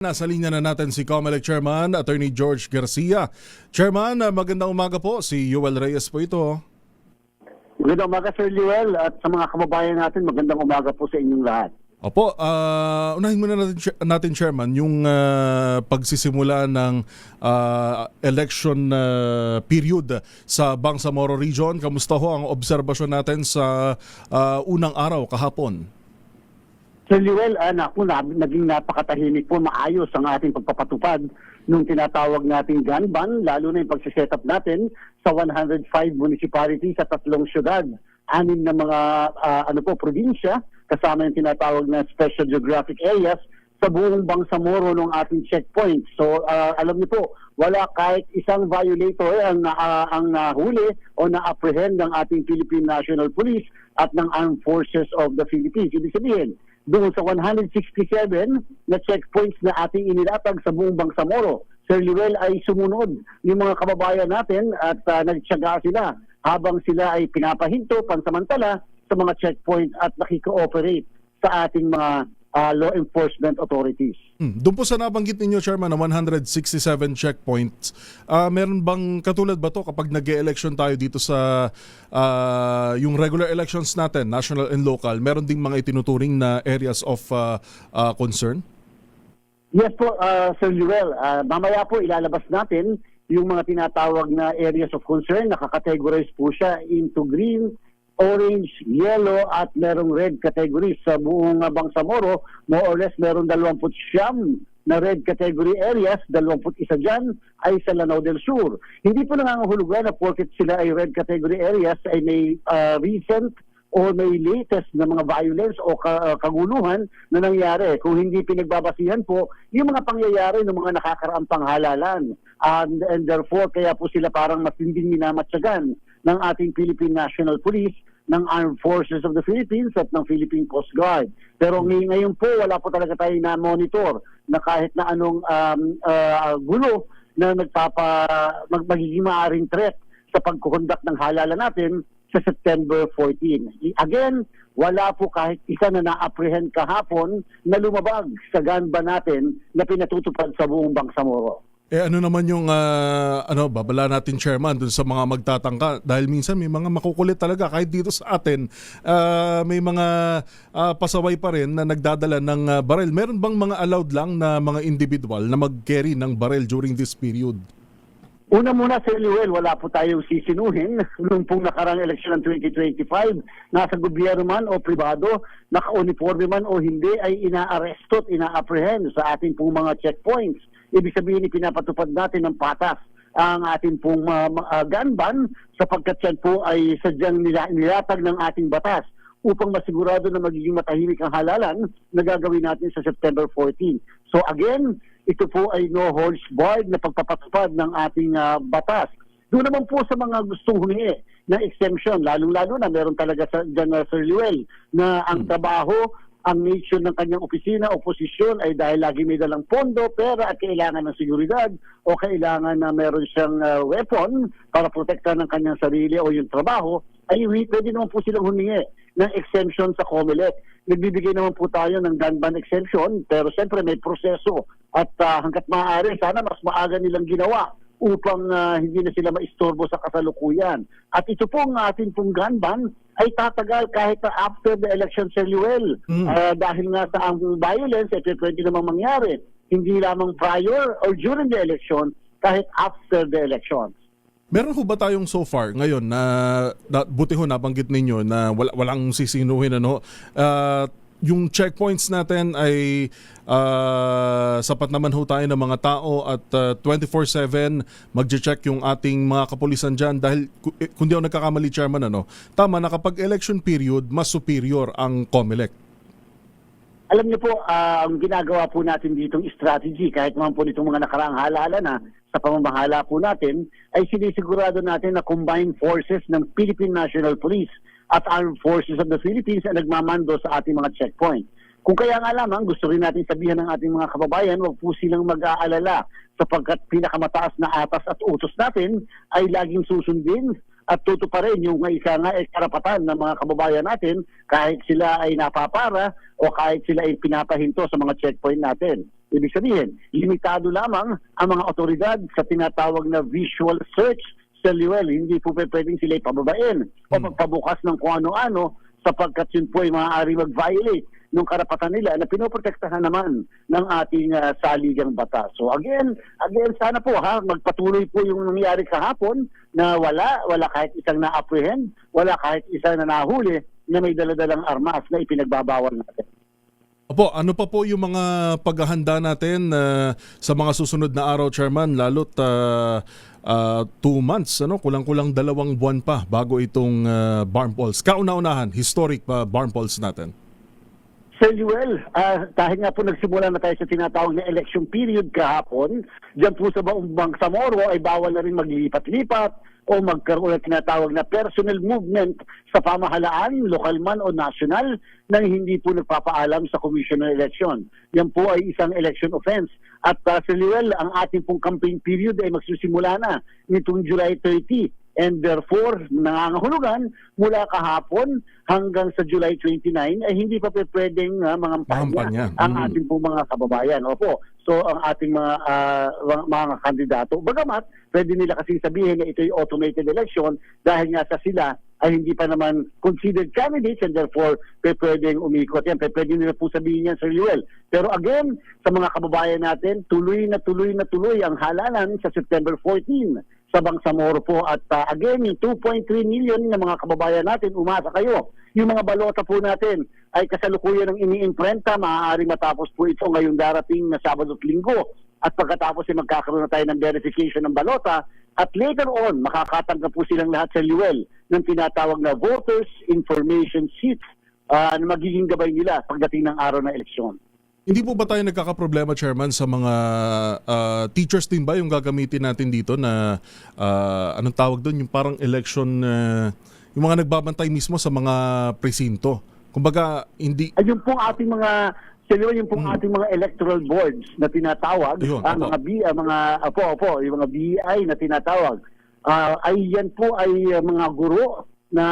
Nasa linya na natin si COMELEC Chairman, Attorney George Garcia. Chairman, magandang umaga po. Si Yuel Reyes po ito. Magandang umaga, Sir Joel, at sa mga kababayan natin, magandang umaga po sa inyong lahat. Opo, unahin muna natin Chairman, yung pagsisimula ng election period sa Bangsamoro Region. Kamusta ho ang obserbasyon natin sa unang araw kahapon? Sir Joel, naging napakatahimik po, maayos ang ating pagpapatupad nung tinatawag nating gun ban, lalo na yung pagsiset up natin sa 105 municipalities sa 3 syudad, 6 na mga probinsya, kasama yung tinatawag na special geographic areas sa buong Bangsamoro ng ating checkpoint. So alam niyo po, wala kahit isang violator ang nahuli o na-apprehend ng ating Philippine National Police at ng Armed Forces of the Philippines. Ibig sabihin, doon sa 167 na checkpoints na ating inilatag sa buong Bangsamoro, Sir Joel, ay sumunod yung mga kababayan natin at nagtiyaga sila habang sila ay pinapahinto pansamantala sa mga checkpoint at nakikooperate sa ating mga law enforcement authorities. Doon po sa nabanggit ninyo, Chairman, na 167 checkpoints, meron bang katulad ba to kapag nag-e-election tayo dito sa yung regular elections natin, national and local, meron ding mga itinuturing na areas of concern? Yes po, Sir Joel. Mamaya po ilalabas natin yung mga tinatawag na areas of concern. Nakakategorize po siya into green, orange, yellow at merong red categories sa buong Bangsamoro. More or less merong 29 na red category areas, 21 dyan ay sa Lanao del Sur. Hindi po nangangahulugan na porket sila ay red category areas ay may recent o may latest na mga violence o kaguluhan na nangyari. Kung hindi pinagbabasihan po yung mga pangyayari ng mga nakakaraang panghalalan. And therefore, kaya po sila parang mas hindi minamatsagan ng ating Philippine National Police, ng Armed Forces of the Philippines at ng Philippine Coast Guard. Pero ngayon po, wala po talaga tayo na-monitor na kahit na anong gulo na magiging maaaring threat sa pagkukondak ng halala natin sa September 14. Again, wala po kahit isa na na-apprehend kahapon na lumabag sa gun ban natin na pinatutupad sa buong Bangsamoro. Ano naman yung babala natin, Chairman, dun sa mga magtatangka, dahil minsan may mga makukulit talaga kahit dito sa atin, may mga pasaway pa rin na nagdadala ng baril. Meron bang mga allowed lang na mga individual na mag-carry ng baril during this period? Una muna, Sir Joel, wala po tayong sisinuhin nung pong nakarang eleksyon ng 2025. Nasa gobyerno man o pribado, naka-uniforme man o hindi, ay ina-arresto at ina-apprehend sa ating pong mga checkpoints. Ibig sabihin, ipinapatupad natin ng patas ang ating pong gun ban sapagkat yan po ay sadyang nilatag ng ating batas upang masigurado na magiging matahimik ang halalan na gagawin natin sa September 14. So again, ito po ay no holds barred na pagpapatupad ng ating batas. Doon naman po sa mga gustong humingi ng exemption, lalong-lalo na meron talaga dyan, Sir Joel, na ang trabaho, ang nature ng kanyang opisina o posisyon ay dahil lagi may dalang pondo, pera at kailangan ng seguridad o kailangan na meron siyang weapon para protektahan ng kanyang sarili o yung trabaho, ay pwede naman po silang humingi ng exemption sa COMELEC. Nagbibigay naman po tayo ng gun ban exemption, pero siyempre may proseso at hanggat maaari sana mas maaga nilang ginawa upang hindi na sila maistorbo sa kasalukuyan. At ito pong ating pong gun ban ay tatagal kahit after the election, Sir Joel. Dahil nga sa ang violence, ito pwede namang mangyari. Hindi lamang prior or during the election, kahit after the election. Meron ho ba tayong so far ngayon na buti ho nabanggit ninyo na walang sisinuhin yung checkpoints natin ay sapat naman ho tayo ng mga tao at 24/7 magche-check yung ating mga kapulisan dyan dahil kung di ako nagkakamali, Chairman, tama na kapag election period, mas superior ang COMELEC. Alam niyo po, ang ginagawa po natin ditong strategy, kahit naman po nitong mga nakaraang halalan na sa pamamahala po natin, ay sinisigurado natin na combined forces ng Philippine National Police at Armed Forces of the Philippines ang nagmamando sa ating mga checkpoint. Kung kaya nga lamang, gusto rin natin sabihan ng ating mga kababayan, huwag po silang mag-aalala sapagkat pinakamataas na atas at utos natin ay laging susundin at tutuparin yung isa nga karapatan ng mga kababayan natin kahit sila ay napapara o kahit sila ay pinapahinto sa mga checkpoint natin. Ibig sabihin, limitado lamang ang mga otoridad sa tinatawag na visual search sa Luel. Hindi po pwedeng sila ipababain o magpabukas ng kung ano-ano sapagkat yun po ay maaari mag-violate ng karapatan nila na pinoprotektahan naman ng ating saligang batas. So again, sana po magpatuloy po yung nangyari kahapon na wala kahit isang na-apprehend, wala kahit isang na nahuli na may daladalang armas na ipinagbabawal natin. Opo, ano pa po yung mga paghahanda natin sa mga susunod na araw, Chairman, lalo't 2 months, kulang-kulang 2 buwan pa bago itong barn polls. Kauna-unahan, historic barn polls natin. Sir Joel, dahil nga po nagsimula na tayo sa tinatawag na election period kahapon, dyan po sa Bangsamoro ay bawal na rin maglipat-lipat o magkaroon ng tinatawag na personal movement sa pamahalaan, lokal man o national, nang hindi po nagpapaalam sa Commission ng Election. Yan po ay isang election offense. At Sir Joel, ang ating pong campaign period ay magsusimula na nitong July 30. And therefore, nangangahulugan mula kahapon hanggang sa July 29 ay hindi pa pwedeng mangampanya ang ating pong mga kababayan. Opo. So ang ating mga kandidato, bagamat pwede nila kasi sabihin na ito ay automated election dahil nga sa sila ay hindi pa naman considered candidates and therefore pwedeng umikot yan. Pwede nila po sabihin yan, Sir Joel. Pero again, sa mga kababayan natin, tuloy na tuloy ang halalan sa September 14 sa Bangsamoro po. At again, yung 2.3 million na mga kababayan natin, umasa kayo. Yung mga balota po natin ay kasalukuyan ng iniimprenta, maaari matapos po ito ngayong darating na Sabado at Linggo. At pagkatapos ay magkakaroon na tayo ng verification ng balota at later on, makakatanggap po silang lahat sa Luel ng tinatawag na Voters Information Sheet na magiging gabay nila pagdating ng araw ng eleksyon. Hindi po ba tayo nagkakaproblema, Chairman, sa mga teachers din ba yung gagamitin natin dito na anong tawag doon, yung parang election, yung mga nagbabantay mismo sa mga presinto? Kumbaga, hindi... Yung pong ating mga... yung pong ating mga electoral boards na tinatawag, yung mga BI na tinatawag, ay yan po ay mga guro na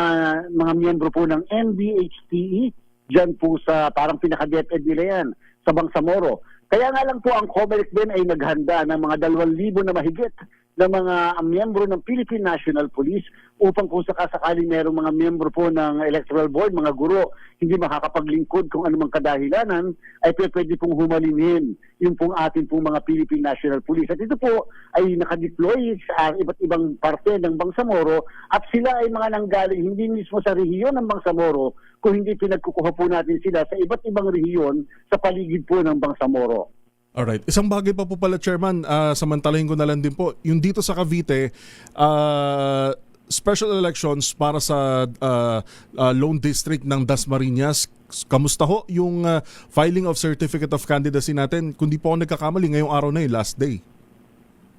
mga miyembro po ng NBHTE, dyan po sa parang pinaka-DepEd nila yan, sa Bangsamoro. Kaya nga lang po ang COMELEC din ay naghanda ng mga 2,000 na mahigit na mga miyembro ng Philippine National Police upang kung sakasakaling merong mga miyembro po ng electoral board, mga guro, hindi makakapaglingkod kung anumang kadahilanan, ay pwede pong humalinhin yung pong ating pong mga Philippine National Police. At ito po ay nakadeploy sa iba't ibang parte ng Bangsamoro at sila ay mga nanggaling hindi mismo sa rehiyon ng Bangsamoro, kung hindi pinagkukuha po natin sila sa iba't ibang rehiyon sa paligid po ng Bangsamoro. Alright. Isang bagay pa po pala, Chairman, samantalahin ko na lang din po, yung dito sa Cavite, special elections para sa Lone District ng Dasmariñas. Kamusta ho yung filing of Certificate of Candidacy natin? Kung di po ako nagkakamali, ngayong araw na yung last day.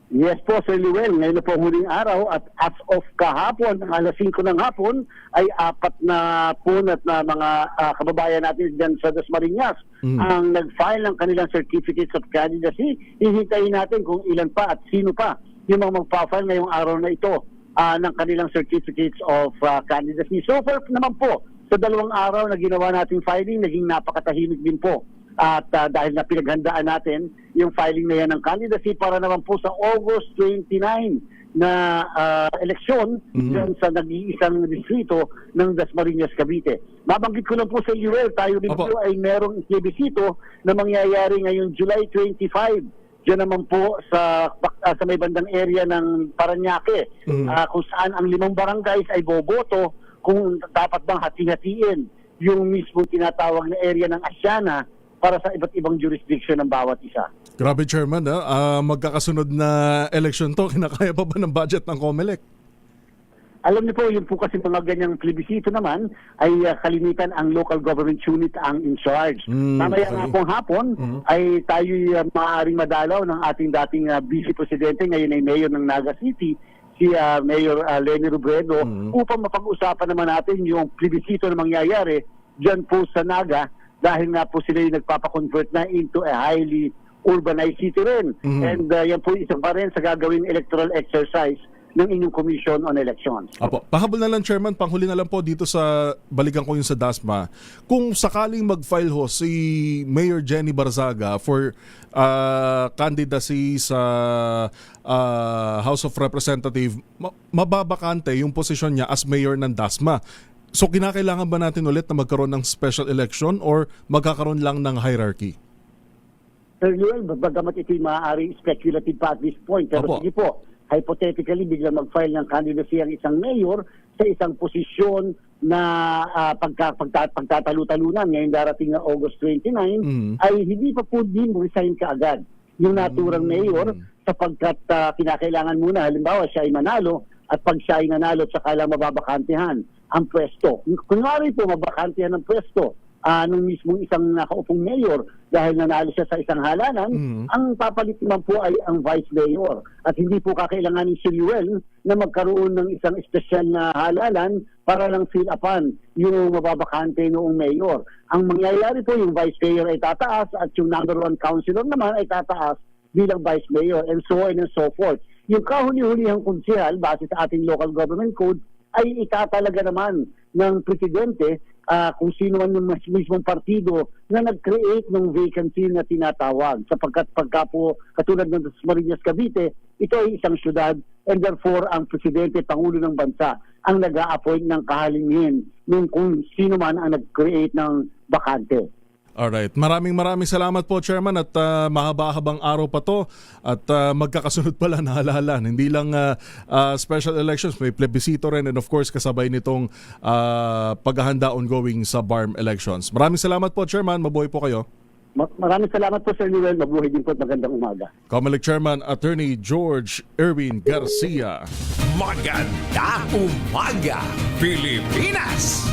Yes po, Sir Luel. Ngayon na po huling araw at as of kahapon, alas 5 ng hapon, ay 4 na punat na mga kababayan natin dyan sa Dasmariñas ang nag-file ng kanilang Certificates of Candidacy. Hihintayin natin kung ilan pa at sino pa yung mga magpa-file ngayong araw na ito ng kanilang Certificates of Candidacy. So far naman po, sa 2 araw na ginawa nating filing, naging napakatahimik din po. At dahil na pinaghandaan natin yung filing na yan ng candidacy para naman po sa August 29 na eleksyon dyan sa nag-iisang distrito ng Dasmariñas, Cavite. Mabanggit ko lang po sa UL, tayo rin po ay merong plebisito na mangyayari ngayong July 25. Diyan naman po sa may bandang area ng Parañaque, kung saan ang 5 barangays ay boboto kung dapat bang hati-hatiin yung mismo tinatawag na area ng Asiana para sa iba't ibang jurisdiction ng bawat isa. Grabe, Chairman, magkakasunod na election to. Kinakaya pa ba ng budget ng COMELEC? Alam niyo po, yung po kasi mga ganyang plebisito naman ay kalimitan ang local government unit ang in charge. Mamaya nga pong hapon ay tayo maaaring madalaw ng ating dating Vice Presidente, ngayon ay Mayor ng Naga City, si Mayor Leni Robredo, upang mapag-usapan naman natin yung plebisito na mangyayari dyan po sa Naga, dahil nga po sila yung nagpapakonvert na into a highly urbanized city rin. And yan po isang pa rin sa gagawin electoral exercise ng inyong Commission on Elections. Apo, pahabol na lang Chairman, panghuli na lang po dito sa balikan ko yung sa DASMA. Kung sakaling mag-file ho si Mayor Jenny Barzaga for candidacy sa House of Representative, mababakante yung posisyon niya as mayor ng DASMA. So kinakailangan ba natin ulit na magkaroon ng special election or magkakaroon lang ng hierarchy? Sir Luel, bagamat ito'y maaari speculative pa at this point, pero Opo. sige po, hypothetically, biglang mag-file ng candidacy ang isang mayor sa isang posisyon na pagtatalu-talunan ngayong darating na August 29, ay hindi pa po din resign kaagad yung naturang mayor sapagkat kinakailangan muna, halimbawa siya ay manalo at pag siya ay nanalo at saka lang mababakantehan ang pwesto. Kunwari po mabakantehan ang pwesto nung mismong isang nakaupong mayor dahil nanalo siya sa isang halalan, ang papalit naman po ay ang vice mayor. At hindi po kakailanganin si Luel na magkaroon ng isang espesyal na halalan para lang fill upan yung mababakante noong mayor. Ang mangyayari po, yung vice mayor ay tataas at yung number 1 councilor naman ay tataas bilang vice mayor and so on and so forth. Yung kahuli-hulihang konsehal base sa ating local government code ay itatalaga naman ng presidente kung sino man yung mismong partido na nag-create ng vacancy na tinatawag. Sapagkat pagka po katulad ng Marinas Cavite, ito ay isang syudad and therefore ang presidente, pangulo ng bansa ang nag-a-appoint ng kahalingin ng kung sino man ang nag-create ng bakante. Alright, maraming salamat po Chairman at mahaba-habang araw pa to at magkakasunod pala na halalan. Hindi lang special elections, may plebiscito rin and of course kasabay nitong paghahanda ongoing sa BARM elections. Maraming salamat po Chairman, mabuhay po kayo. Maraming salamat po Sir Luel, mabuhay din po at magandang umaga. COMELEC Chairman Attorney George Erwin Garcia. Maganda umaga, Pilipinas!